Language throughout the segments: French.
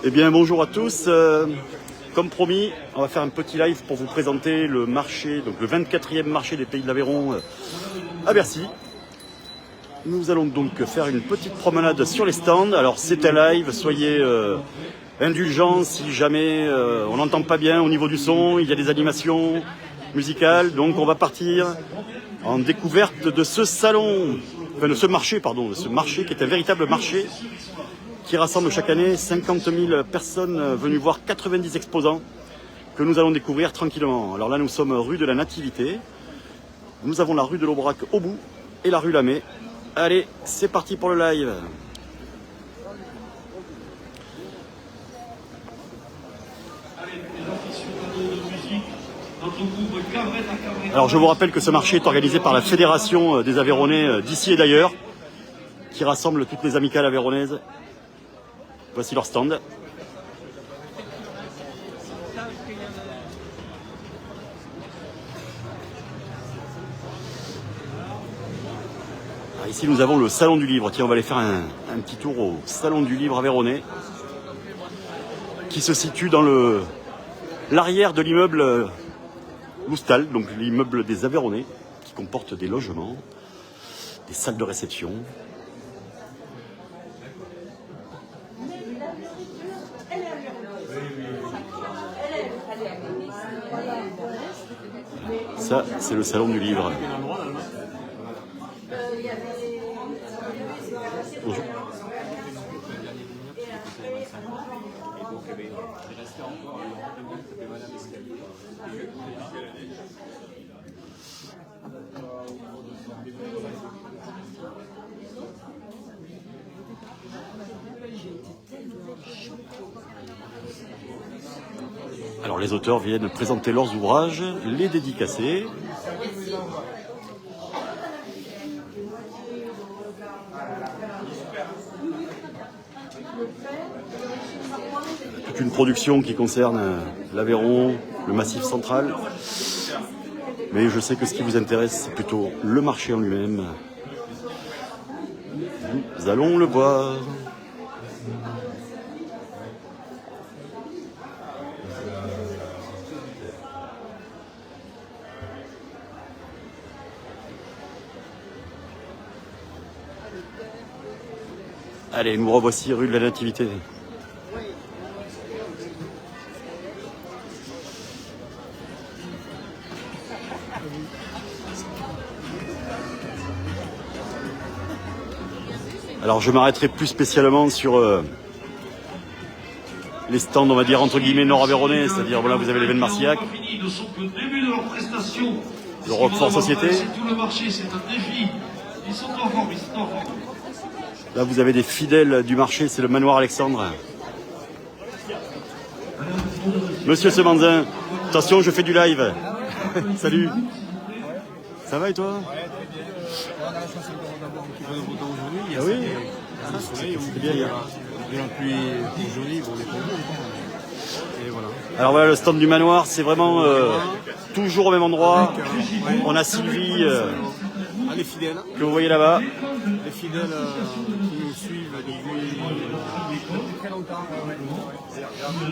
Eh bien, bonjour à tous. Comme promis, on va faire un petit live pour vous présenter le marché, donc le 24e marché des Pays de l'Aveyron à Bercy. Nous allons donc faire une petite promenade sur les stands. Alors, c'est un live, soyez indulgents si jamais on n'entend pas bien au niveau du son. Il y a des animations musicales, donc on va partir en découverte de ce salon, enfin de ce marché, pardon, de ce marché qui est un véritable marché qui rassemble chaque année 50 000 personnes venues voir 90 exposants que nous allons découvrir tranquillement. Alors là, nous sommes rue de la Nativité. Nous avons la rue de l'Aubrac au bout et la rue Lamé. Allez, c'est parti pour le live. Alors je vous rappelle que ce marché est organisé par la Fédération des Aveyronnais d'ici et d'ailleurs, qui rassemble toutes les amicales aveyronnaises. Voici leur stand. Alors ici nous avons le salon du livre. Tiens, on va aller faire un petit tour au salon du livre aveyronnais, qui se situe dans l'arrière de l'immeuble Loustal, donc l'immeuble des Aveyronnais, qui comporte des logements, des salles de réception. Ça, c'est le salon du livre. Bonjour. Alors les auteurs viennent présenter leurs ouvrages, les dédicacer. Toute une production qui concerne l'Aveyron, le Massif central. Mais je sais que ce qui vous intéresse, c'est plutôt le marché en lui-même. Nous allons le voir. Allez, nous revoici rue de la Nativité. Alors je m'arrêterai plus spécialement sur les stands, on va dire entre guillemets nord-aveyronnais, c'est-à-dire voilà, vous avez les Vins de Marcillac, le Roquefort Société. Là vous avez des fidèles du marché, c'est le Manoir Alexandre. Monsieur Semanzin, attention, je fais du live. Salut. Ça va et toi? Ah oui, c'est bien hier. Alors voilà, le stand du Manoir, c'est vraiment toujours au même endroit. On a Sylvie que vous voyez là-bas. Les fidèles qui nous suivent depuis très longtemps.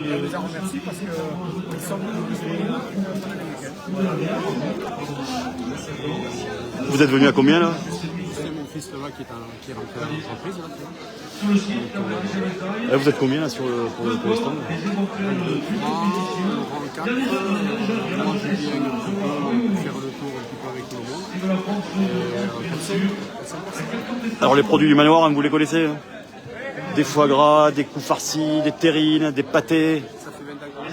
Et on les en remercie parce qu'ils sont venus. Vous êtes venu à combien là? C'est mon fils là qui est rentré dans l'entreprise. Vous êtes combien là pour le stand? Moi, je viens un petit peu faire le tour un petit peu avec tout le monde. Alors les produits du Manoir, vous les connaissez hein? Des foie gras, des coups farcis, des terrines, des pâtés. Ça fait 20 ans.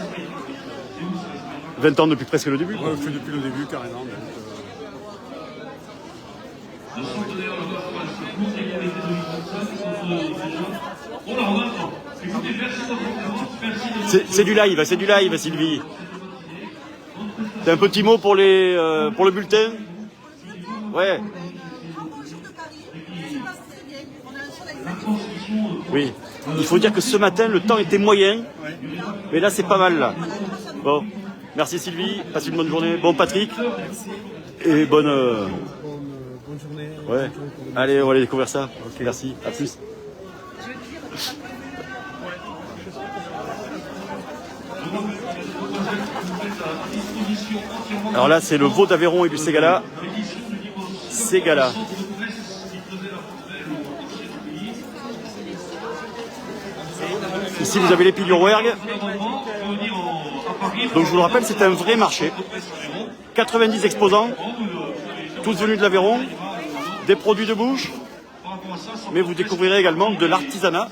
20 ans depuis presque le début. Ouais, depuis le début carrément. C'est du live, Sylvie. T'as un petit mot pour le bulletin? Ouais. Oui. Il faut dire que ce matin, le temps était moyen. Mais là, c'est pas mal, là. Bon. Merci Sylvie. Passe une bonne journée. Bon Patrick. Et bonne journée. Ouais. Allez, on va aller découvrir ça. Okay. Merci. À plus. Alors là, c'est le veau d'Aveyron et du Ségala. Ségala. Ici, vous avez les piles du Rouergue. Donc, je vous le rappelle, c'est un vrai marché. 90 exposants, tous venus de l'Aveyron, des produits de bouche, mais vous découvrirez également de l'artisanat.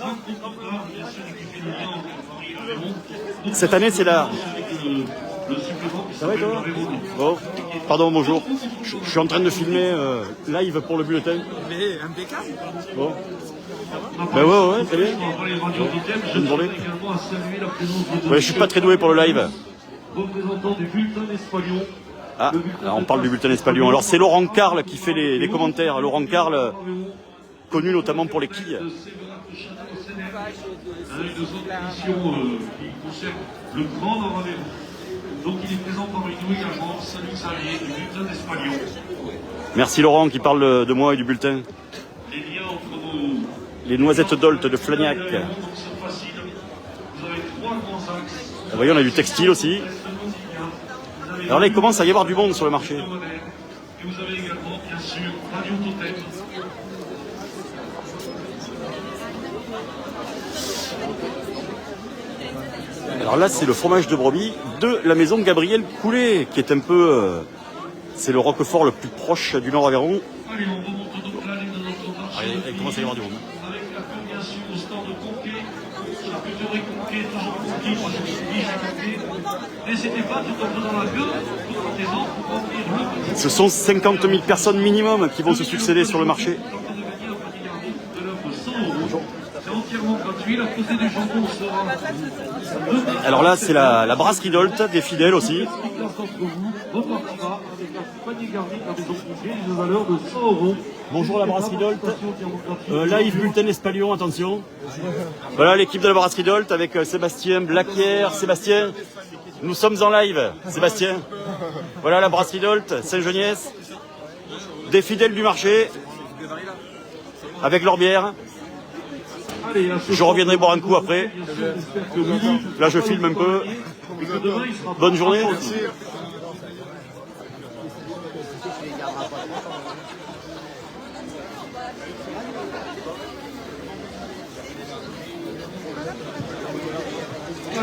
Cette année, c'est la... Ça va et toi? Bon, pardon, bonjour. Je suis en train de filmer live pour le bulletin. Mais impeccable. Bon. Ben ouais, très bien. Bonne journée. Ouais, je suis pas très doué pour le live. Ah, alors on parle du bulletin Espalion. Alors c'est Laurent Carle qui fait les commentaires. Laurent Carle, connu notamment pour les quilles. Une autre édition qui concerne le Grand Nord-Aveyron. Donc il est présent parmi nous également, Salut Xavier, du bulletin d'Espalion. Merci Laurent qui parle de moi et du bulletin. Les liens entre nos... Les noisettes d'Olt de Flagnac. Donc c'est facile, vous avez 3 grands axes. Vous voyez, on a du textile aussi. Alors là, il commence à y avoir du monde sur le marché. Et vous avez également, bien sûr, Radio Totem. Alors là, c'est le fromage de brebis de la maison Gabriel Coulet, qui est un peu... c'est le Roquefort le plus proche du Nord-Aveyron. Allez, on remonte donc là, les deux autres marchés. Il commence à y avoir du monde. Avec l'accueil, bien sûr, au stand de Conquet. Charcuterie Conquet, toujours Conquet, n'hésitez pas, tout en faisant la queue, tout en taisant, pour remplir le... Ce sont 50 000 personnes minimum qui vont se succéder sur le marché. C'est entièrement gratuit, la pesée du jambon sera... Alors là, c'est la brasserie d'Olt, des fidèles aussi. Bonjour la brasserie d'Olt. Live bulletin Espalion, attention. Voilà l'équipe de la brasserie d'Olt avec Sébastien Blaquière. Sébastien, nous sommes en live. Sébastien. Voilà la brasserie d'Olt, Saint-Geniès. Des fidèles du marché. Avec leur bière. Je reviendrai boire un coup après. Là, je filme un peu. Bonne journée.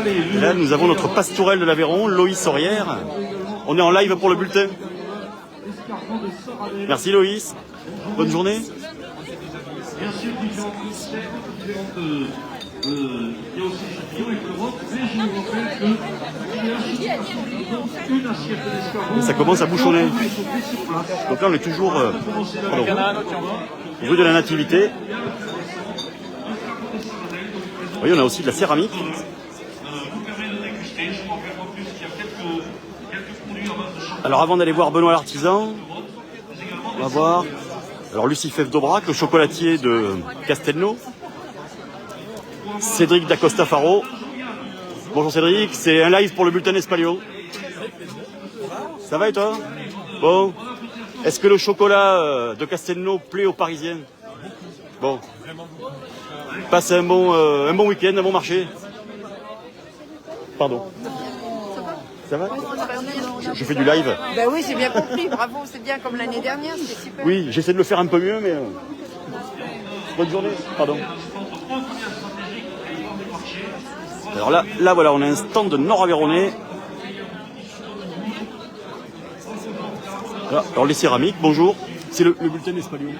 Et là, nous avons notre pastourelle de l'Aveyron, Loïs Aurière. On est en live pour le bulletin. Merci Loïs. Bonne journée. Bien sûr, différentes il y a aussi Châtillon et Clermont, mais je vous rappelle qu'il y a une assiette d'escargot. Et ça commence à bouchonner. Donc là, on est toujours rue de la Nativité. Vous voyez, on a aussi de la céramique. Vous permet de déguster. Je vous rappelle en plus qu'il y a quelques produits en base de chocolat. Alors avant d'aller voir Benoît l'artisan, on va voir alors Lucifève d'Aubrac, le chocolatier de Castelnau. Cédric d'Acosta Faro. Bonjour Cédric, c'est un live pour le bulletin Espalion. Ça va et toi? Bon. Est-ce que le chocolat de Castelnau plaît aux Parisiens? Bon. Passe un bon week-end, un bon marché. Pardon. Ça va? Je fais du live. Ben oui, j'ai bien compris, bravo, c'est bien comme l'année dernière, c'était super. Oui, j'essaie de le faire un peu mieux, mais... Bonne journée, pardon. Alors là, voilà, on a un stand de Nord-Aveyronnais. Alors les céramiques, bonjour. C'est le bulletin Espalion.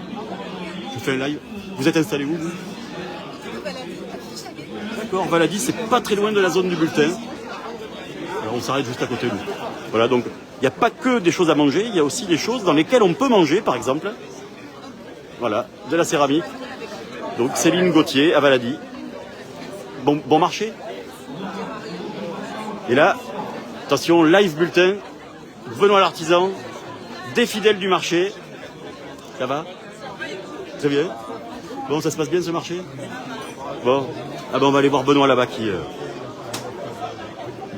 Je fais un live. Vous êtes installé où? D'accord, Valady, c'est pas très loin de la zone du bulletin. Alors on s'arrête juste à côté de nous. Voilà, donc il n'y a pas que des choses à manger, il y a aussi des choses dans lesquelles on peut manger, par exemple. Voilà, de la céramique. Donc Céline Gauthier à Valady. Bon marché. Et là, attention, live bulletin, Benoît l'artisan, des fidèles du marché. Ça va? Très bien. Bon, ça se passe bien ce marché? Bon. Ah ben on va aller voir Benoît là-bas qui...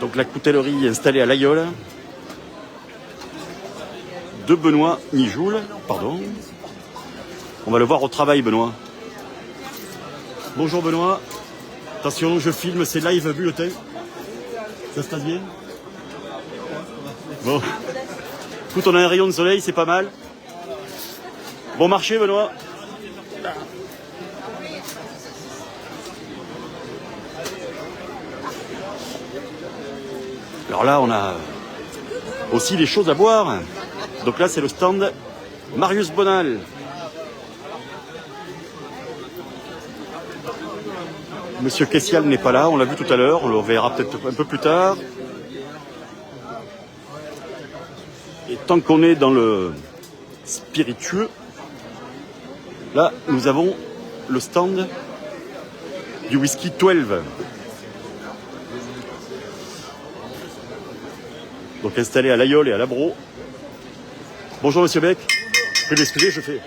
Donc la coutellerie installée à l'Aïole. De Benoît Nijoul. Pardon. On va le voir au travail, Benoît. Bonjour Benoît. Attention, je filme, c'est live bulletin. Ça se passe bien? Bon. Écoute, on a un rayon de soleil, c'est pas mal. Bon marché, Benoît. Alors là, on a aussi des choses à boire. Donc là, c'est le stand Marius Bonal. Monsieur Kessial n'est pas là, on l'a vu tout à l'heure, on le verra peut-être un peu plus tard. Et tant qu'on est dans le spiritueux, là, nous avons le stand du whisky 12. Donc installé à l'Aïol et à l'Abro. Bonjour Monsieur Beck. Je peux m'excuser, je suis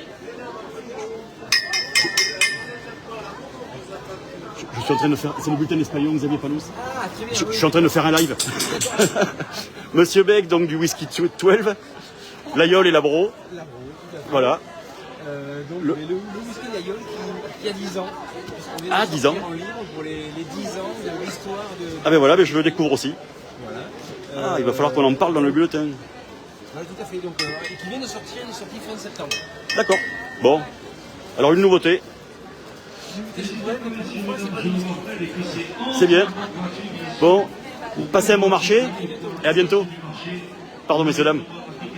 en train de faire... C'est le bulletin espagnol, Xavier Panos. Je suis en train de faire un live. Monsieur Beck, donc du whisky 12. L'Aïol et l'Abro. Voilà. Donc le whisky d'Aïol qui a 10 ans. Ah, 10 ans. En livre pour les 10 ans de l'histoire de... Ah ben voilà, ben je le découvre aussi. Voilà. Ah, il va falloir qu'on en parle dans le bulletin. Voilà, tout à fait. Donc, qui vient de sortir, il est sorti fin septembre. D'accord. Bon. Alors une nouveauté. C'est bien. Bon. Passez un bon marché et à bientôt. Pardon, messieurs, dames.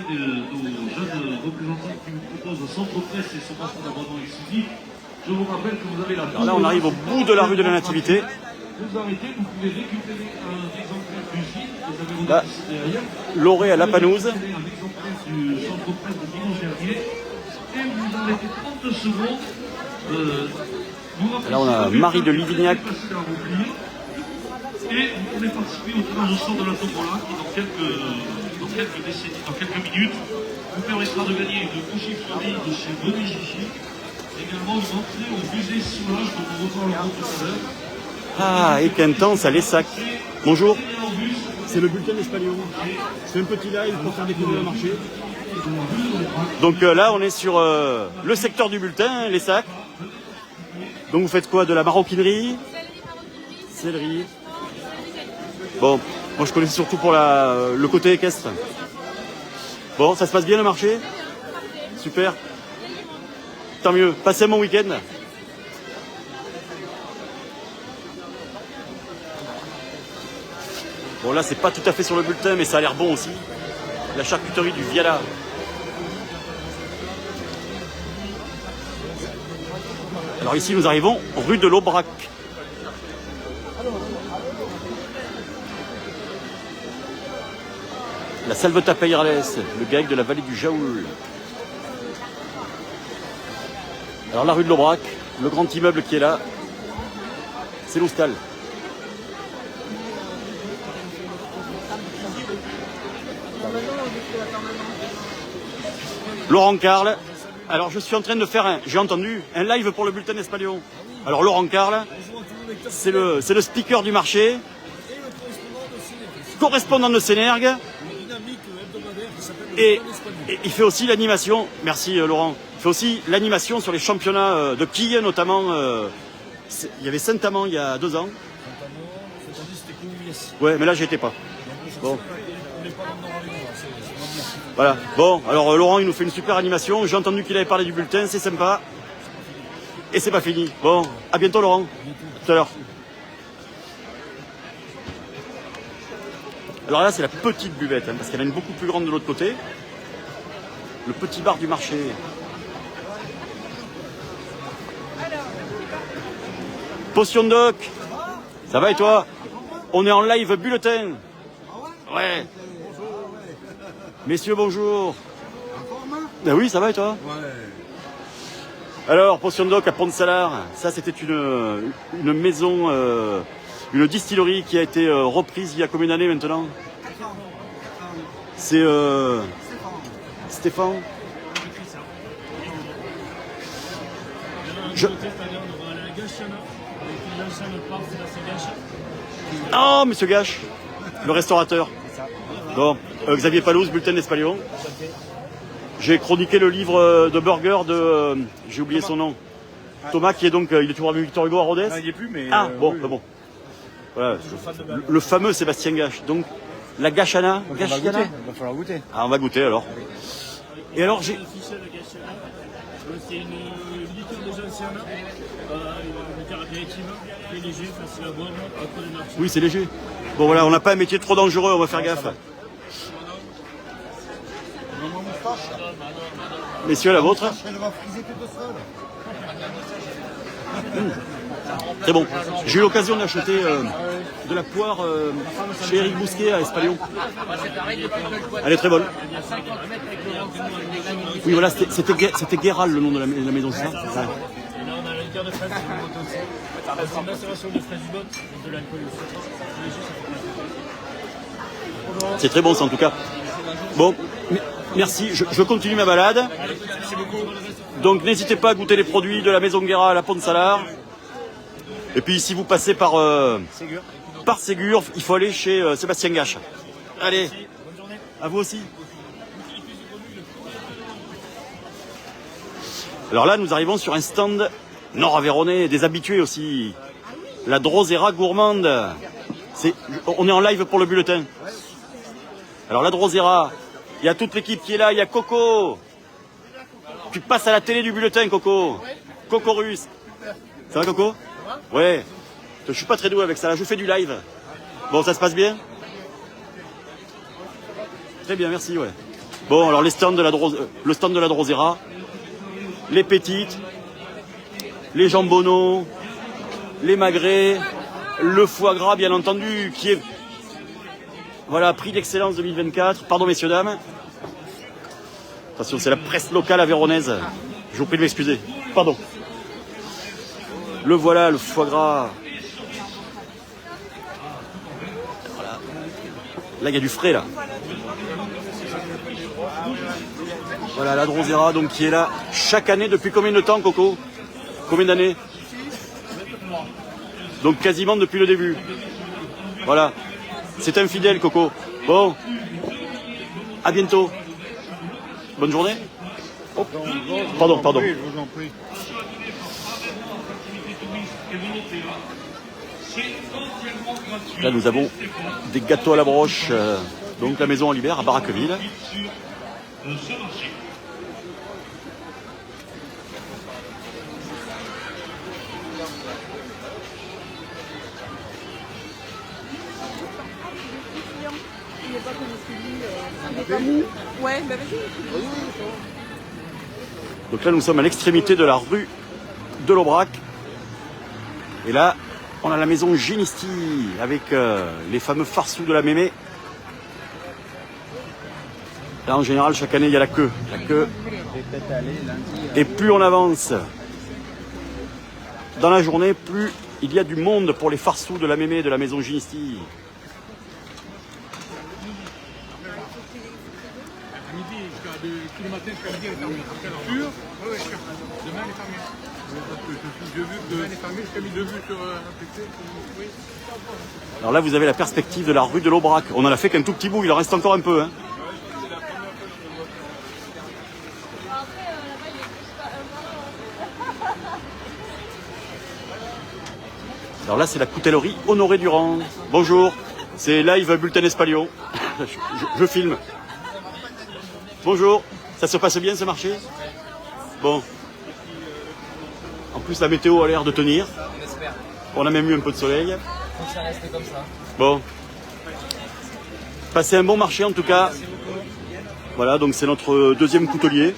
Nos jeunes représentants qui nous proposent un centre presse et son passeport d'abonnement exclusif. Je vous rappelle que vous avez la... Alors là, on arrive au bout de la rue de la Nativité. Vous arrêtez, vous pouvez récupérer un exemplaire du site. Là, Loré à la Panouse. Un exemplaire du centre presse de dimanche dernier. Et vous arrêtez 30 secondes. Là, on a Marie de Livignac. Et vous pouvez participer au tirage au sort de la tombola qui, dans quelques décennies, dans quelques minutes, vous permettra de gagner une bougie fleurie de chez René Gigi. Également une entrée au musée Soulage dont nous reparlerons tout à l'heure. Ah, et Quintance à l'Essac. Bonjour. C'est le bulletin espagnol. C'est un petit live pour faire découvrir le marché. Donc là, on est sur le secteur du bulletin, l'Essac. Donc vous faites quoi? De la maroquinerie? Céleri. Bon, moi je connais surtout pour le côté équestre. Bon, ça se passe bien le marché? Super. Tant mieux. Passez un bon week-end. Bon là c'est pas tout à fait sur le bulletin mais ça a l'air bon aussi. La charcuterie du Viala. Alors ici nous arrivons rue de l'Aubrac. La Salvetat Peyrales, le GAEC de la vallée du Jaoul. Alors la rue de l'Aubrac, le grand immeuble qui est là, c'est l'Hostal. Laurent Carle. Alors je suis en train de faire j'ai entendu, un live pour le bulletin espagnol. Alors Laurent Carle, c'est le speaker du marché, correspondant de Sénergue, et il fait aussi l'animation, merci Laurent, il fait aussi l'animation sur les championnats de quilles notamment. Il y avait Saint-Amand il y a 2 ans. Ouais, mais là j'y étais pas. Bon. Voilà. Bon, alors Laurent, il nous fait une super animation. J'ai entendu qu'il avait parlé du bulletin, c'est sympa. Et c'est pas fini. Bon, à bientôt Laurent. Tout à l'heure. Alors là, c'est la petite buvette, parce qu'il y en a une beaucoup plus grande de l'autre côté. Le petit bar du marché. Potion Doc. Ça va et toi? On est en live bulletin. Ouais. Messieurs, bonjour. Ben oui, ça va et toi? Ouais. Alors, Potion Doc à Pont-de-Salard, ça c'était une maison, une distillerie qui a été reprise il y a combien d'années maintenant? C'est Stéphane. Oh, Monsieur Gache, le restaurateur. Bon, Xavier Palos, bulletin d'Espagnol. J'ai chroniqué le livre de burger de... j'ai oublié son nom. Thomas, qui est donc... il est toujours avec Victor Hugo à Rodez. Il n'y est plus, mais... Ah, bon, oui. bon. Voilà, le fameux Sébastien Gache. Donc, La gachana. Donc on va Gachana. goûter, il va falloir goûter. Ah, on va goûter alors. Et alors j'ai... C'est une liqueur de gentiane, une liqueur apéritive, très léger, facile à boire, à peu de marché. Oui, c'est léger. Bon voilà, on n'a pas un métier trop dangereux, on va faire gaffe. Messieurs, la vôtre. Très bon. J'ai eu l'occasion d'acheter de la poire chez Eric Bousquet à Espalion. Elle est très bonne. Oui, voilà, c'était Guéral le nom de la maison, c'est ça? Ouais. Et là, on a la liqueur de fraise, c'est du mot aussi. C'est une macération de fraise du bot, donc de l'alcool aussi. C'est léger, ça fait plaisir. C'est très bon ça en tout cas. Bon, merci, je continue ma balade. Merci beaucoup. Donc n'hésitez pas à goûter les produits de la maison Guéral à la Pont-de-Salard. Et puis si vous passez par Ségur, il faut aller chez Sébastien Gache. Allez, à vous aussi. Alors là, nous arrivons sur un stand nord-aveyronais, des habitués aussi. La Drosera gourmande. On est en live pour le bulletin. Alors la Drosera, il y a toute l'équipe qui est là, il y a Coco. Tu passes à la télé du bulletin, Coco. Coco Russe. Ça va, Coco? Ouais. Je suis pas très doué avec ça, je fais du live. Bon, ça se passe bien? Très bien, merci, ouais. Bon, alors le stand de la Drosera, les pétites, les jambonneaux, les magrets, le foie gras, bien entendu, qui est... Voilà, prix d'excellence 2024. Pardon, messieurs, dames. Attention, c'est la presse locale aveyronnaise. Je vous prie de m'excuser. Pardon. Le voilà, le foie gras. Voilà. Là, il y a du frais, là. Voilà, la Drosera, donc, qui est là chaque année. Depuis combien de temps, Coco? Combien d'années? Donc, quasiment depuis le début. Voilà. C'est un fidèle, Coco. Bon. À bientôt. Bonne journée. Oh. Pardon. Oui, je vous en prie. Là, nous avons des gâteaux à la broche. Donc, la maison Olibert à Baraqueville. Ouais, bah vas-y. Donc là, nous sommes à l'extrémité de la rue de l'Aubrac. Et là, on a la maison Ginisti avec les fameux farsous de la Mémé. Là, en général, chaque année, il y a la queue. Et plus on avance dans la journée, plus il y a du monde pour les farsous de la Mémé de la maison Ginisti. Tous les matins, jusqu'à midi, elle est fermée. Sûr? Oui, sûr. Demain, elle est fermée. Parce que je suis demain, elle est fermée, jusqu'à midi, sur un PC. Oui. Alors là, vous avez la perspective de la rue de l'Aubrac. On en a fait qu'un tout petit bout, il en reste encore un peu. Hein. Alors là, c'est la coutellerie Honoré Durand. Bonjour, c'est live Bulletin Espalion. Je filme. Bonjour, ça se passe bien ce marché? Bon. En plus, la météo a l'air de tenir. On espère. On a même eu un peu de soleil. Faut que ça reste comme ça. Bon. Passez un bon marché en tout cas. Voilà, donc c'est notre deuxième coutelier.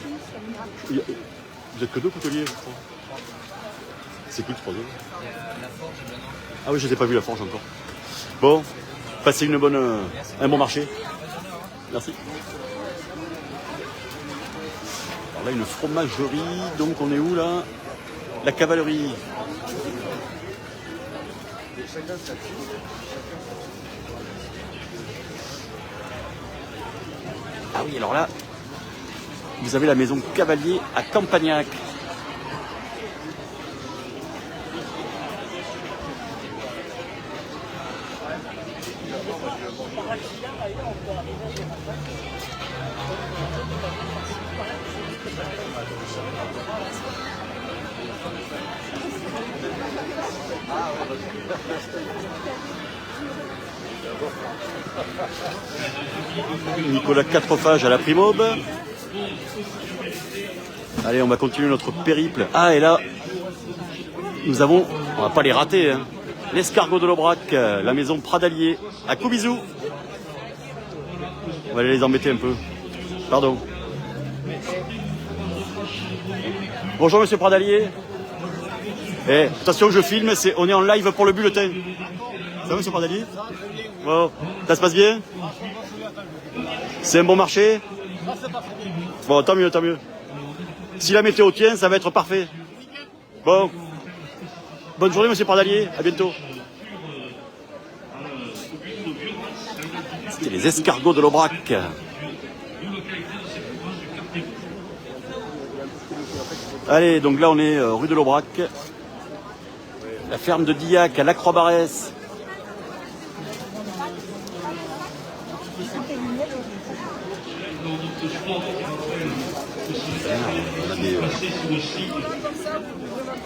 Vous êtes que deux couteliers, je crois. C'est qui le troisième? Ah oui, je n'ai pas vu la forge encore. Bon, passez un bon marché. Merci. Alors là, une fromagerie, donc on est où là? La cavalerie. Ah oui, alors là, vous avez la maison Cavalier à Campagnac. Nicolas Quatrefages à la Primaube. Allez, on va continuer notre périple. Ah, et là, nous avons, on va pas les rater, hein, l'escargot de l'Aubrac, la maison Pradalier, à Coubizou. On va aller les embêter un peu. Pardon. Bonjour monsieur Pradalier. Eh, attention, je filme, on est en live pour le bulletin. Ça va monsieur Pradalier? Bon, ça se passe bien? C'est un bon marché? Bon, tant mieux, tant mieux. Si la météo tient, ça va être parfait. Bon. Bonne journée, monsieur Pradalier. À bientôt. C'était les escargots de l'Aubrac. Allez, donc là, on est rue de l'Aubrac. La ferme de Dillac à Lacroix-Barès.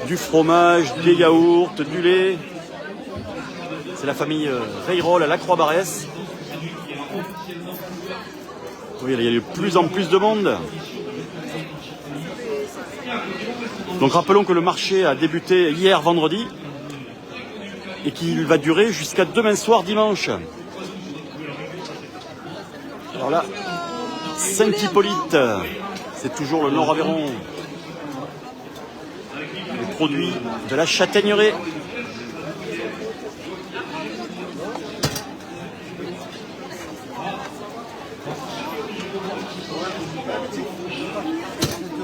Du fromage, des yaourts, du lait. C'est la famille Veyrol à Lacroix-Barès. Oui, il y a de plus en plus de monde. Donc rappelons que le marché a débuté hier vendredi et qu'il va durer jusqu'à demain soir dimanche. Alors là, Saint-Hippolyte, c'est toujours le Nord-Aveyron. Les produits de la châtaigneraie.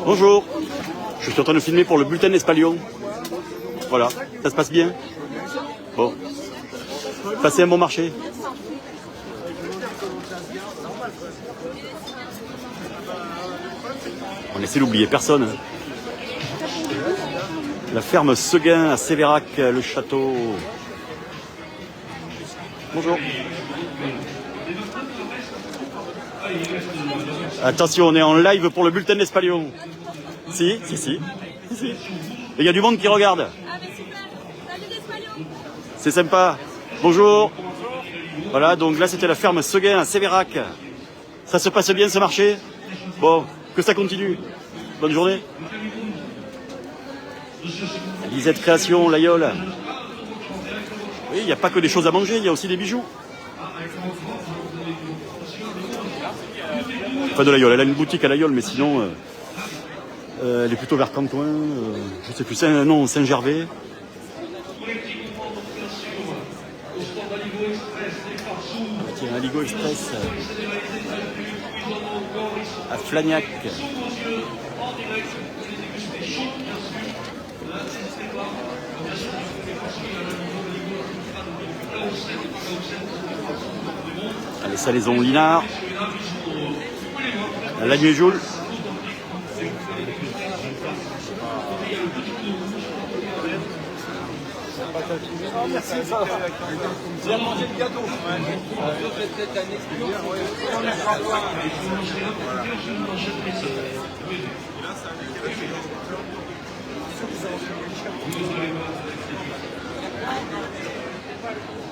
Bonjour, je suis en train de filmer pour le bulletin d'Espalion. Voilà, ça se passe bien? Bon, passez un bon marché. On essaie d'oublier personne. La ferme Seguin à Sévérac, le château. Bonjour. Attention, on est en live pour le bulletin d'Espalion. Si. Il y a du monde qui regarde. Ah mais super. Salut l'Espalion. C'est sympa. Bonjour. Voilà, donc là c'était la ferme Seguin à Sévérac. Ça se passe bien ce marché? Bon, que ça continue. Bonne journée. Lisette Création, l'Aïole. Oui, il n'y a pas que des choses à manger, il y a aussi des bijoux. Pas de l'Aïole, elle a une boutique à l'Aïole, mais sinon, elle est plutôt vers Cantoin, je sais plus, Saint-Gervais. Tiens, un Aligo Express à Flagnac. Allez, Salaison Linard. La nuit Joule.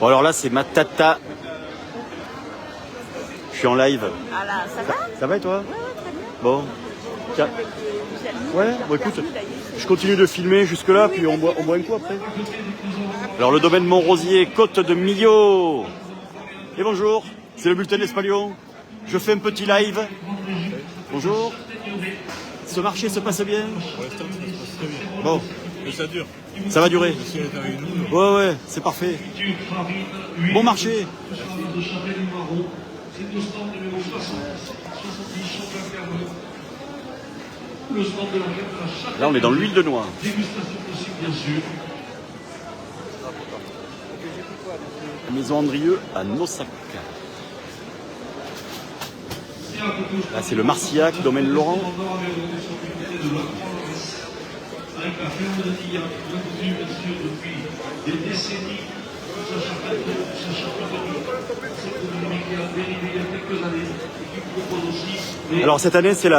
Bon alors là c'est ma tata. Je suis en live. Ah là, ça va? Ça va et toi? Ouais, très bien. Bon. Tiens. Ouais, bon écoute, je continue de filmer jusque là, puis on boit un coup après. Alors le domaine Montrosier, côte de Millau. Et bonjour, c'est le bulletin d'Espalion. Je fais un petit live. Bonjour. Ce marché se passe bien? Bon. Mais ça dure. Ça va durer. Si elle est avec nous, Ouais, c'est parfait. Bon marché. Là, on est dans l'huile de noix. La maison Andrieux à Nossac. Là, c'est le Marcillac, domaine Laurent. Avec la ferme de Dillac, reconnue bien sûr depuis des décennies, Alors cette année, c'est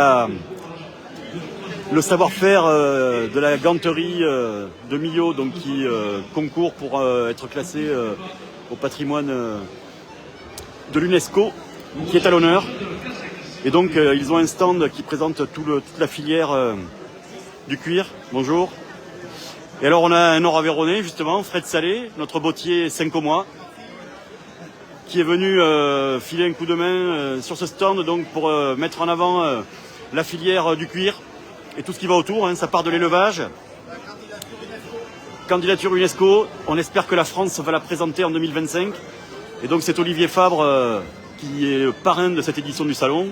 le savoir-faire de la ganterie de Millau, donc qui concourt pour être classé au patrimoine de l'UNESCO qui est à l'honneur. Et donc ils ont un stand qui présente toute la filière du cuir. Bonjour. Et alors on a un Nord-Aveyronais justement, Fred Salé, notre bottier 5 au mois, qui est venu filer un coup de main sur ce stand donc pour mettre en avant la filière du cuir et tout ce qui va autour, hein. Ça part de l'élevage. Candidature UNESCO, on espère que la France va la présenter en 2025. Et donc c'est Olivier Fabre qui est le parrain de cette édition du salon.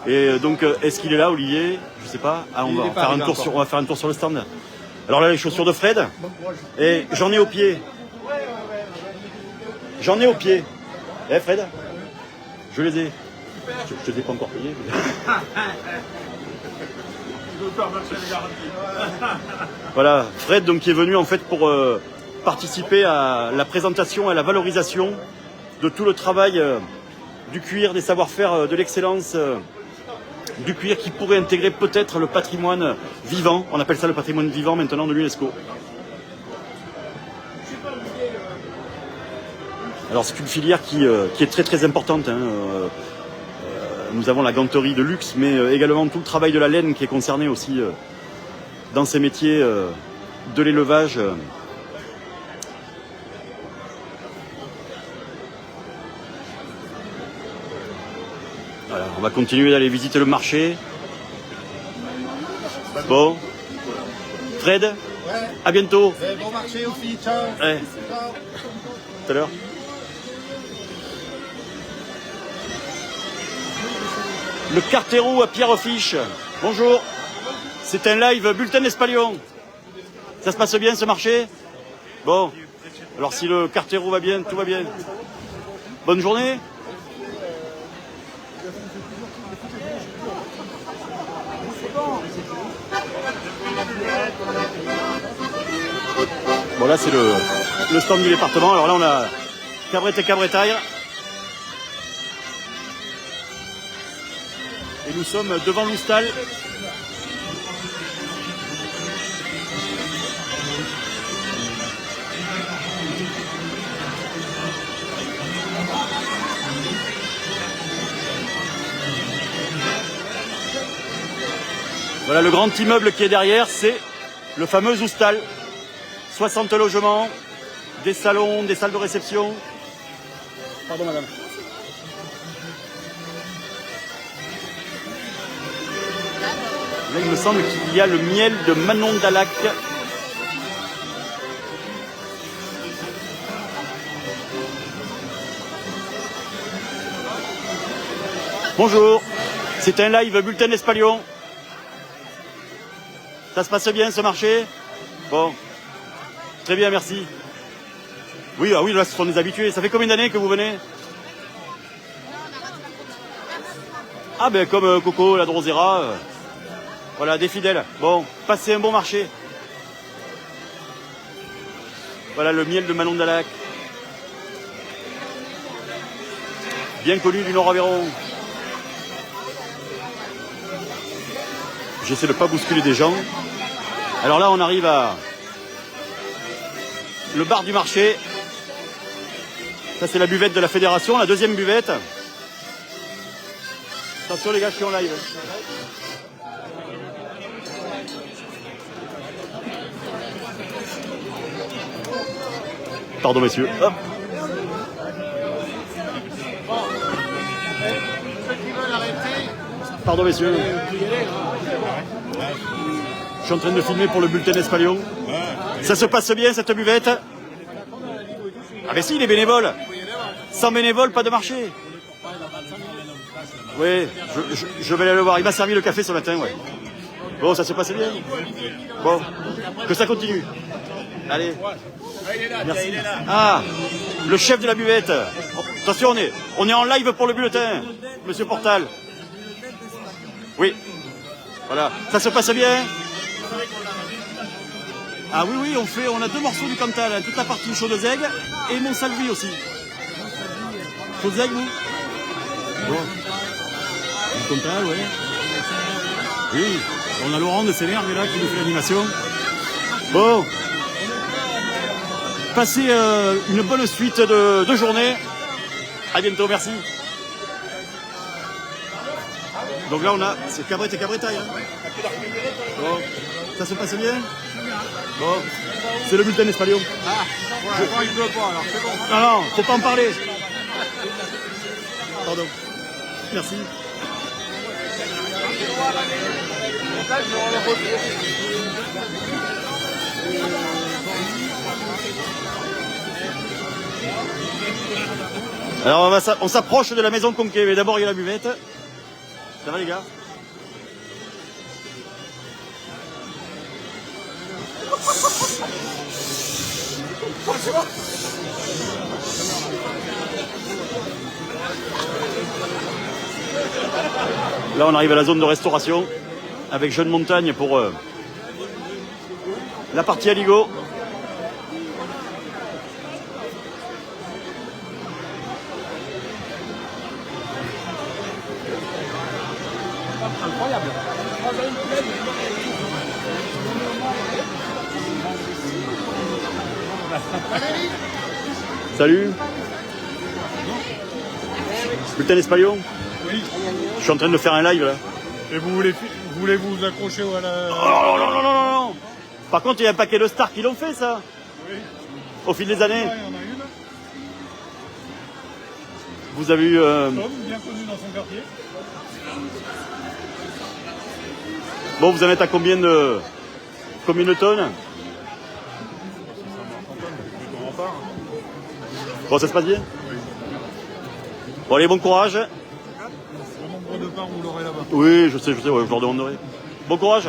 Et donc est-ce qu'il est là, Olivier? Je sais pas. Ah, on va faire un tour sur le stand. Alors là, les chaussures de Fred. Et j'en ai au pied. J'en ai au pied. Eh Fred, je les ai. Je les ai pas encore payés. Voilà, Fred donc qui est venu en fait pour participer à la présentation, à la valorisation de tout le travail du cuir, des savoir-faire, de l'excellence du cuir qui pourrait intégrer peut-être le patrimoine vivant. On appelle ça le patrimoine vivant maintenant de l'UNESCO. Alors c'est une filière qui est très très importante. Hein. Nous avons la ganterie de luxe, mais également tout le travail de la laine qui est concerné aussi dans ces métiers de l'élevage. Voilà, on va continuer d'aller visiter le marché. Bon, Fred, à bientôt. Bon marché aussi, ciao. Ouais. Tout à l'heure. Le Cartero à Pierrefiche. Bonjour. C'est un live bulletin d'Espalion. Ça se passe bien ce marché? Bon. Alors si le Cartero va bien, tout va bien. Bonne journée. Bon là c'est le stand du département. Alors là on a Cabrette et Cabretaille. Et nous sommes devant l'Oustal. Voilà le grand immeuble qui est derrière, c'est le fameux Oustal. 60 logements, des salons, des salles de réception. Pardon madame. Là, il me semble qu'il y a le miel de Manon d'Alac. Bonjour, c'est un live bulletin d'Espalion. Ça se passe bien ce marché? Bon, très bien, merci. Oui, ah oui, là ce sont des habitués. Ça fait combien d'années que vous venez? Ah ben comme Coco, la Drosera. Voilà, des fidèles. Bon, passez un bon marché. Voilà le miel de Manon d'Alac. Bien connu du Nord-Aveyron. J'essaie de ne pas bousculer des gens. Alors là, on arrive à le bar du marché. Ça, c'est la buvette de la fédération, la deuxième buvette. Attention les gars, je suis en live. Pardon messieurs. Hop. Pardon messieurs. Je suis en train de filmer pour le bulletin d'Espalion. Ça se passe bien cette buvette? Ah mais si, les bénévoles. Sans bénévoles, pas de marché. Oui, je vais aller le voir. Il m'a servi le café ce matin, ouais. Bon, ça se passe bien. Bon, que ça continue. Allez. Merci. Ah, le chef de la buvette. Attention, on est en live pour le bulletin, monsieur Portal. Oui. Voilà. Ça se passe bien? Ah oui, on a deux morceaux du Cantal, hein, toute la partie Chaudes-Aigues et Montsalvi aussi. Chaudes-Aigues, vous? Bon. Du Cantal, ouais. Oui. On a Laurent de Sénère, là, qui nous fait l'animation. Bon. Passez une bonne suite de journée. À bientôt, merci. Donc là, on a. C'est Cabrette et Cabretaille. Hein. Bon. Ça se passe bien? Bon. C'est le bulletin espagnol. Ah, ouais, il ne veut pas alors, c'est bon. Non, non, faut pas en parler. Pardon. Merci. Alors on s'approche de la maison Conquet, mais d'abord il y a la buvette. Ça va les gars? Là on arrive à la zone de restauration avec Jeune Montagne pour la partie Aligot. Incroyable. Salut. Bulletin espagnol. Oui. Je suis en train de faire un live là. Et vous voulez vous accrocher à la... Oh non, non, non, non, non, non. Par contre, il y a un paquet de stars qui l'ont fait ça. Oui. Au fil des années. Ouais, il y en a une. Vous avez eu... Tom, bien connu dans son quartier. Bon, vous en êtes à combien de tonnes? Bon, ça se passe bien? Bon, allez, bon courage. Le nombre de pain, vous l'aurez là-bas. Oui, je sais, ouais, je leur demanderai. Bon courage.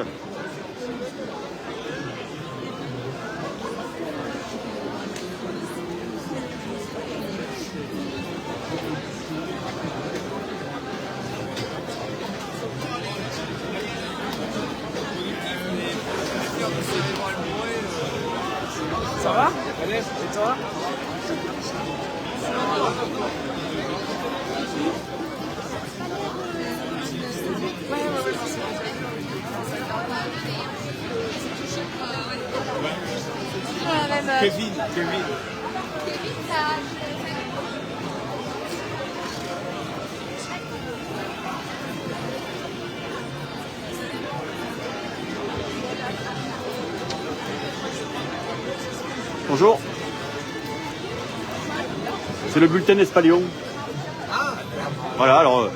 Ça va? Allez, et toi? Kevin. Bonjour. C'est le bulletin espagnol. Voilà, alors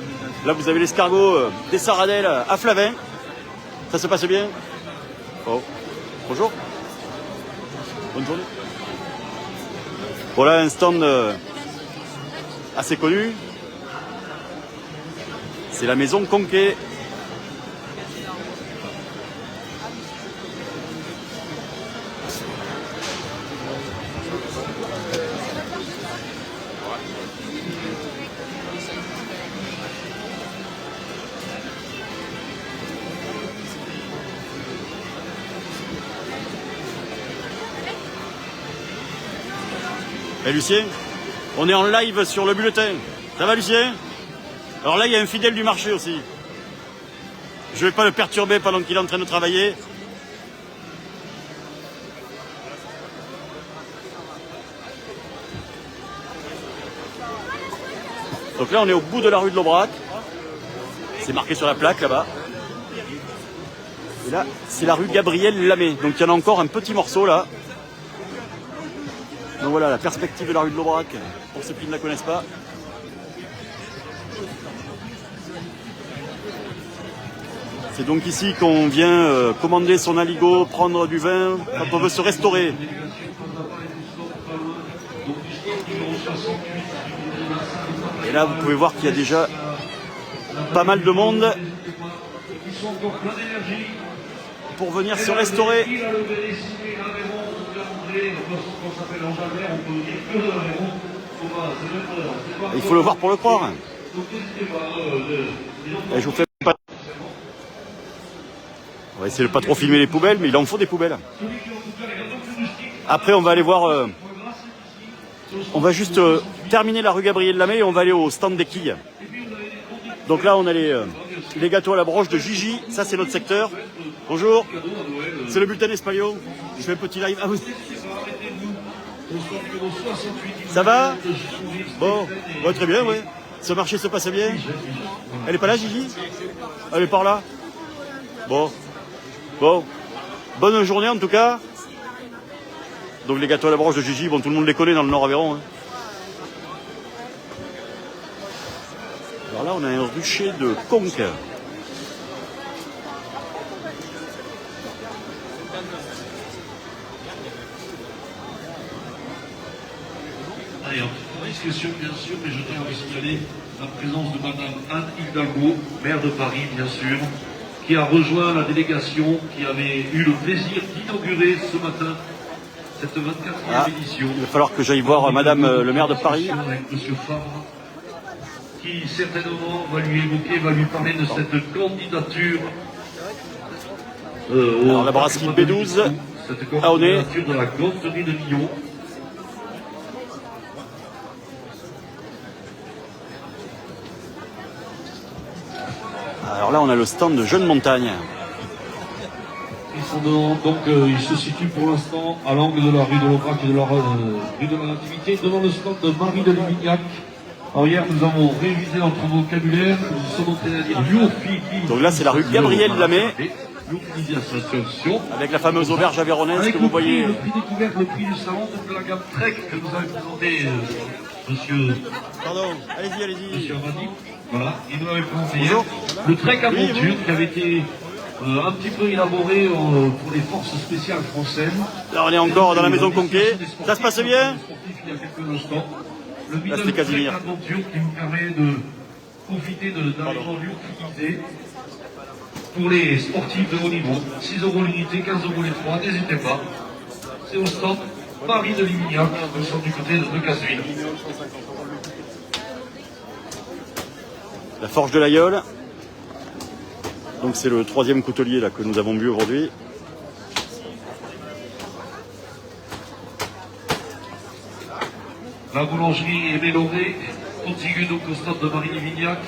là vous avez l'escargot des Saradelles à Flavin. Ça se passe bien? Oh. Bonjour. Bonne journée. Voilà un stand assez connu. C'est la maison Conquet. Et Lucien, on est en live sur le bulletin. Ça va Lucien? Alors là, il y a un fidèle du marché aussi. Je ne vais pas le perturber pendant qu'il est en train de travailler. Donc là, on est au bout de la rue de l'Aubrac. C'est marqué sur la plaque là-bas. Et là, c'est la rue Gabriel Lamé. Donc il y en a encore un petit morceau là. Donc voilà la perspective de la rue de l'Aubrac, pour ceux qui ne la connaissent pas. C'est donc ici qu'on vient commander son aligot, prendre du vin, quand on veut se restaurer. Et là vous pouvez voir qu'il y a déjà pas mal de monde pour venir se restaurer. Il faut le voir pour le croire. Et je vous fais pas... On va essayer de pas trop filmer les poubelles, mais il en faut des poubelles. Après, on va aller voir... On va juste terminer la rue Gabriel Lamé et on va aller au stand des quilles. Donc là, on a les gâteaux à la broche de Gigi. Ça, c'est notre secteur. Bonjour. C'est le bulletin espagnol. Je fais un petit live. Ah, vous... Le stand numéro 68. Ça va de Gilles Bon, ouais, très bien, ouais. Ce marché se passe bien. Elle est pas là, Gigi? Elle est par là. Bon. Bon. Bonne journée en tout cas. Donc les gâteaux à la broche de Gigi, bon, tout le monde les connaît dans le Nord-Aveyron. Hein. Alors là, on a un rucher de conque. Allez, en toute discussion, bien sûr, mais je tiens à vous signaler la présence de Madame Anne Hidalgo, maire de Paris, bien sûr, qui a rejoint la délégation, qui avait eu le plaisir d'inaugurer ce matin cette 24e édition. Il va falloir que j'aille voir Madame le maire de Paris. Avec Monsieur Favre, qui certainement va lui évoquer, va lui parler de cette candidature. Alors, la brasserie B12, cette à Aulnay. candidature de la Ganterie de Lyon. Alors là, on a le stand de Jeune Montagne. Il se situe pour l'instant à l'angle de la rue de l'Aubrac et de la rue de la Nativité, devant le stand de Marie de Livignac. Alors hier, nous avons révisé notre vocabulaire, nous sommes en train de dire Yourfi. Donc là, c'est la rue Gabriel Lamé, Yourfi, avec la fameuse auberge aveyronnaise avec que vous voyez. le prix découverte, le prix du salon de la gamme Trek que nous avait présenté monsieur Pardon, allez-y. Monsieur Amadi. Voilà, il nous avait présenté Bonjour. hier le Trek Aventure Oui. qui avait été un petit peu élaboré pour les forces spéciales françaises. Là, on est encore dans la maison Conquet. Ça se passe bien? Il y a quelques instants. Le Là, c'était Casimir. Trek Aventure qui vous permet de profiter d'un élément utilisé pour les sportifs de haut niveau. 6 € l'unité, 15 € les 3, n'hésitez pas. C'est au stand Paris de Livignac, nous sommes du côté de Casville. La Forge de l'Aïeul. Donc c'est le 3e coutelier là, que nous avons bu aujourd'hui. La boulangerie Aimé Lauré, contigue donc au stade de Marie-Livignac.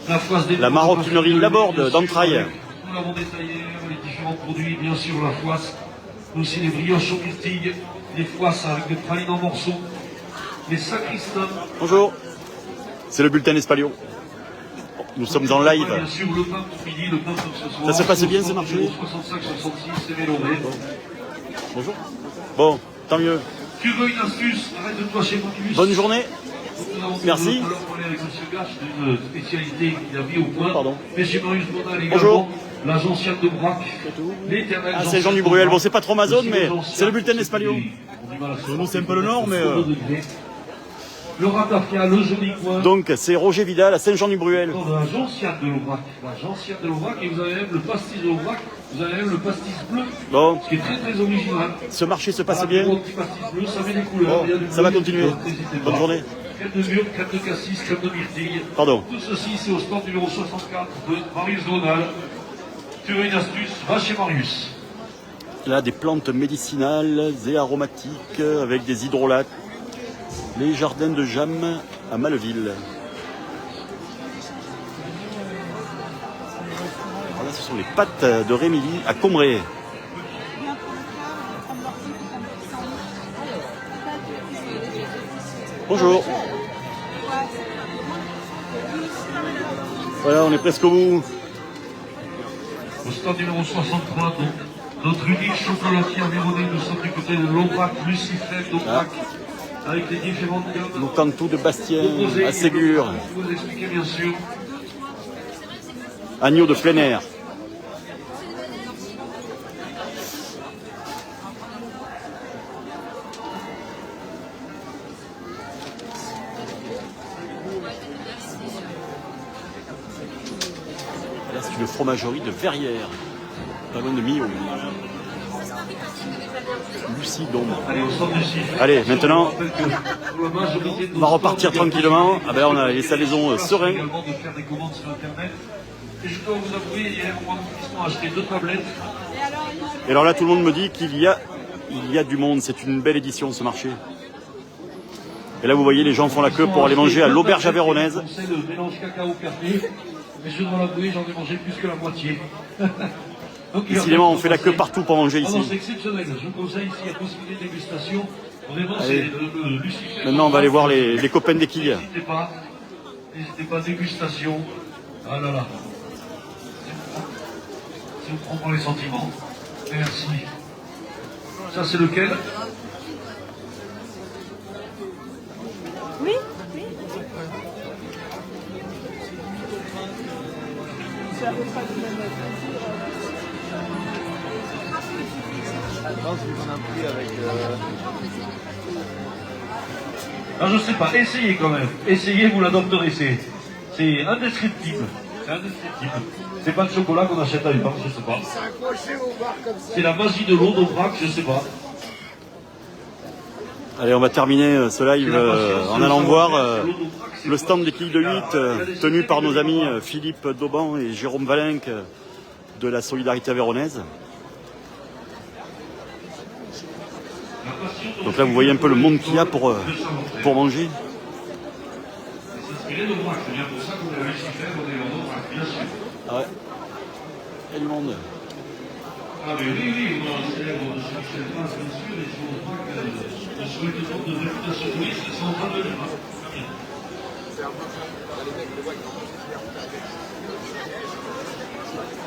La foisse des La maroquinerie Laborde d'Entrailles. Nous l'avons détaillé, les différents produits, bien sûr la foisse, mais aussi les brioches aux myrtilles, les foisses avec des pralines en morceaux, les sacristains. Bonjour. C'est le bulletin Espalion. Nous sommes en live. Bien sûr, le pain pour midi, le pain pour ce soir. Ça se passe bien ce marché? 65-66, Aimé Lauré. Bonjour. Bon, tant mieux. Tu veux une astuce? Arrête de toi chez Motus. Bonne journée. Merci. Nous allons parler avec M. Gache d'une spécialité qu'il a mis au point. Pardon. M. Marius Bonal également. Bonjour. La gentiane de Braque. L'éternel Ah, c'est Jean du Bruel. Bon, c'est pas trop ma zone, mais c'est le bulletin d'Espalion. d'Espalion. Nous, c'est un peu le nord, mais... Le ratafia, le joli coin. Donc, c'est Roger Vidal à Saint-Jean-du-Bruel. La gentiane de l'Aubrac. La gentiane de l'Aubrac. Et vous avez même le pastis de l'Aubrac. Vous avez même le pastis bleu. Bon, Ce qui est très très original. ce marché se passe Ah, bien. le petit pastis bleu, ça met des couleurs. Bon, Il y a du ça va bleu, continuer. n'hésitez Bonne pas. journée. Crème de mûre, crème de cassis, crème de myrtille. Pardon. Tout ceci, c'est au stand numéro 64 de Marius Donal. Tu veux une astuce? Va chez Marius. Là, des plantes médicinales et aromatiques avec des hydrolats. Les jardins de Jam à Maleville. Alors là, ce sont les pâtes de Rémilly à Combré. Bonjour. Voilà, on est presque au bout. Au stand numéro 63, donc, notre unique chocolatier avéronné, nous sommes du côté de l'Aubrac, Lucifer d'Aubrac, avec les différentes gammes. Le cantou de Bastien proposées. à Ségur. Je vais vous expliquer bien sûr. Agneau de plein air. Là, c'est une fromagerie de Verrières, pas loin de Millau. Lucie d'Ombre. Allez, au stand du CIF. Allez, maintenant, Je rappelle que pour la majorité de nos on va repartir stands, tranquillement. Ah ben, on a les salaisons sereins. également de faire des commandes sur Internet. Et je dois vous avouer, hier, moi, nous avons acheté 2 tablettes. Et alors là, tout le monde me dit qu'il y a du monde. C'est une belle édition, ce marché. Et là, vous voyez, les gens font la queue pour aller manger à l'auberge aveyronnaise. C'est le mélange cacao-café. Mais je dois l'avouer, j'en ai mangé plus que la moitié. Donc, Décidément, on fait la queue partout pour manger Ah non, ici. c'est exceptionnel. Je vous conseille, s'il y a possibilité de dégustation, Vraiment, Allez. c'est le Lucifer. Maintenant, on va aller voir les copains des quilles. N'hésitez pas, dégustation. Ah là là. Si on prend les sentiments. Merci. Ça, c'est lequel? Oui. Ah, je sais pas, essayez quand même. Essayez, vous l'adopterez. C'est indescriptible. C'est indescriptible. C'est pas de chocolat qu'on achète à Ubar, je sais pas. C'est la magie de l'eau d'Aubrac, je sais pas. Allez, on va terminer ce live en allant voir le stand des quilles de 8 tenu par nos amis Philippe Dauban et Jérôme Valenque de la Solidarité Aveyronnaise. Donc là, vous voyez un peu le monde qu'il y a pour manger. C'est inspiré d'Aubrac, c'est bien pour ça qu'on a Lucifer, on est en Aubrac, bien sûr. Ah ouais. Il y a du monde. Ah mais oui, on a un célèbre de cette phrase, bien sûr, et sur Aubrac, sur une sorte de réputation touriste, ils sont en train de venir.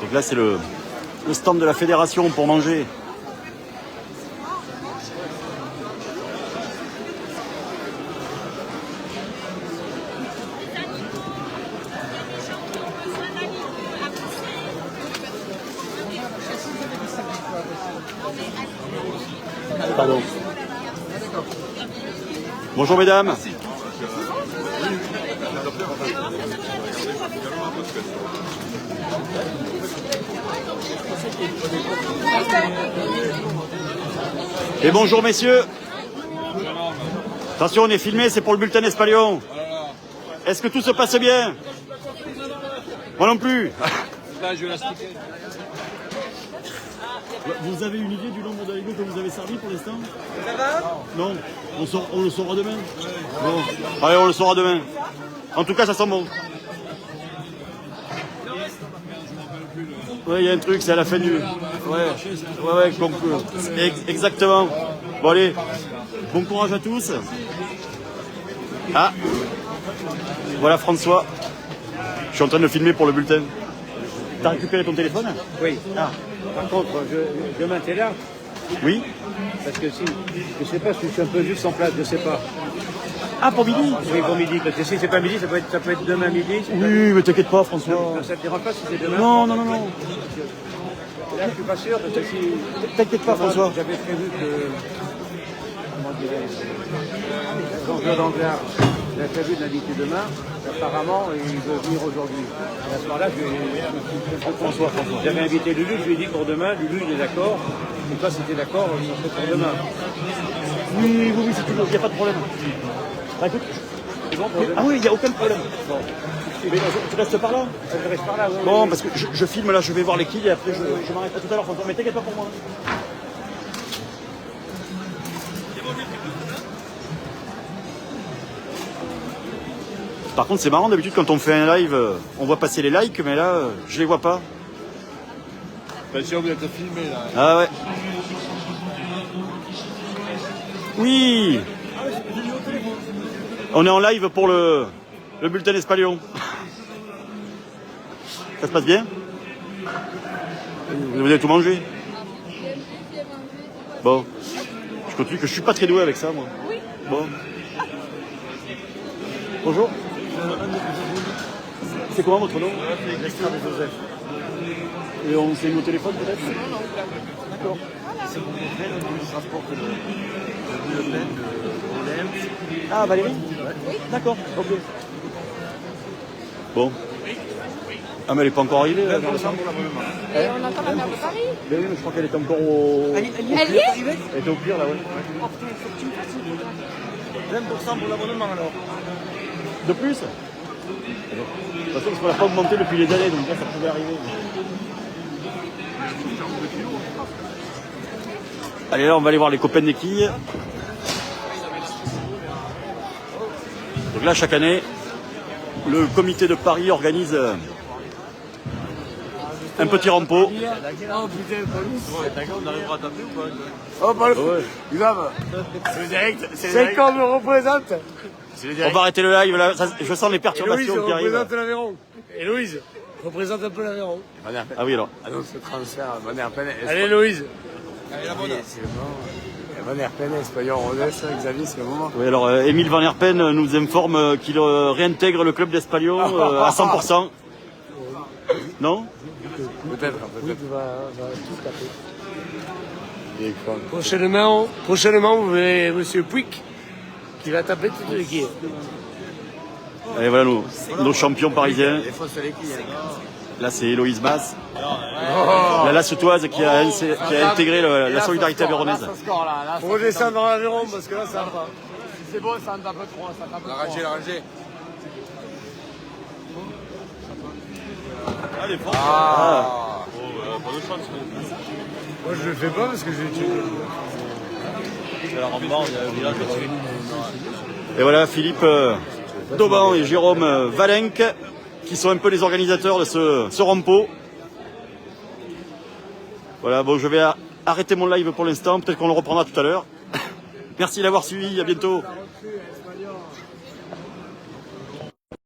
Donc là, c'est le stand de la fédération pour manger. Pardon. Bonjour mesdames. Et bonjour messieurs. Attention, on est filmé, c'est pour le bulletin Espalion. Est-ce que tout se passe bien? Moi non plus. Vous avez une idée du nombre d'alégos que vous avez servi pour l'instant? Ça va? Non, on le saura demain. Bon. Allez, on le saura demain. En tout cas, ça sent bon. Ouais, il y a un truc, c'est à la fin du... Ouais, concours. Exactement. Bon, allez, bon courage à tous. Ah, voilà François. Je suis en train de filmer pour le bulletin. T'as récupéré ton téléphone? Oui. Ah. Par contre, demain, t'es là? Oui. Parce que si, je sais pas si je suis un peu juste en place, je sais pas. Ah, pour midi? Oui, pour midi. Parce que si c'est pas midi, ça peut être demain midi. Oui, mais t'inquiète pas, François. Ça te dérange pas si c'est demain? Non. Là, je suis pas sûr, parce que si... T'inquiète pas, François. J'avais prévu que... Comment dirais-je? Jean-Claude Anglard, j'ai prévu de l'inviter demain. Apparemment, il veut venir aujourd'hui. À ce moment-là, François. J'avais invité Lulu, je lui ai dit pour demain. Lulu, il est d'accord. Et toi, si t'es d'accord, ça serait pour demain. Oui, c'est toujours, il n'y a pas de problème. Bah, écoute, C'est bon pour demain? ah oui, il n'y a aucun problème. Bon. Mais tu restes par là? Je reste par là, oui. Bon, parce que je filme là, je vais voir les quilles et après je m'arrête tout à l'heure, François. Mais t'inquiète pas pour moi. Par contre, c'est marrant, d'habitude, quand on fait un live, on voit passer les likes, mais là, je les vois pas. Attention, vous êtes filmé là. Ah ouais. Oui. On est en live pour le bulletin Espalion. Ça se passe bien? Vous avez tout mangé? Bon. Je continue que je suis pas très doué avec ça, moi. Oui. Bon. Bonjour. C'est comment votre nom? Alexandre Joseph. Et on s'est mis au téléphone peut-être? D'accord. C'est mon frère qui transporte le Pen de Olympe. Ah, Valérie? Oui. D'accord, ok. Bon. Ah, mais elle n'est pas encore arrivée. Là, Et on attend la mère de Paris. mais oui, mais je crois qu'elle est encore au... Elle y est? Elle était au pire, là, ouais. Oh putain, il faut que tu me fasses une 20% pour l'abonnement alors. De plus? De toute façon, parce qu'on n'a pas augmenté depuis les années, donc là, ça pouvait arriver. Allez, là, on va aller voir les copains des quilles. Donc là, chaque année, le comité de Paris organise un petit rampeau. Oh putain, on arrivera à taper ou pas? Oh, pas le il va. C'est comme on représente. On va arrêter le live, là. Je sens les perturbations qui arrivent. Représente l'Aveyron. Héloïse, représente un peu l'Aveyron. Ah oui, alors. Annonce le transfert, Van Herpen. Allez, Héloïse. Allez, la bonne. C'est le moment. Van Herpen, Espagnol, Rodez, Xavier, c'est le moment. Oui, alors, Émile Van Herpen nous informe qu'il réintègre le club d'Espalion à 100%. Non? Peut-être. Va tout taper. Prochainement, vous verrez M. Puig qui va taper toute l'équipe. Et voilà nos champions parisiens. Là, c'est Héloïse Mas. La Lassetoise qui a intégré la solidarité avéronaise. Faut redescendre dans l'Aveyron parce que là, ça va pas. Si c'est bon, ça en tape trop. La rangée. Allez, fort. Bonne chance. Moi, je le fais pas parce que j'ai tué. Et voilà Philippe Dauban et Jérôme Valenque qui sont un peu les organisateurs de ce rampeau. Voilà, bon, je vais arrêter mon live pour l'instant, peut-être qu'on le reprendra tout à l'heure. Merci d'avoir suivi, à bientôt.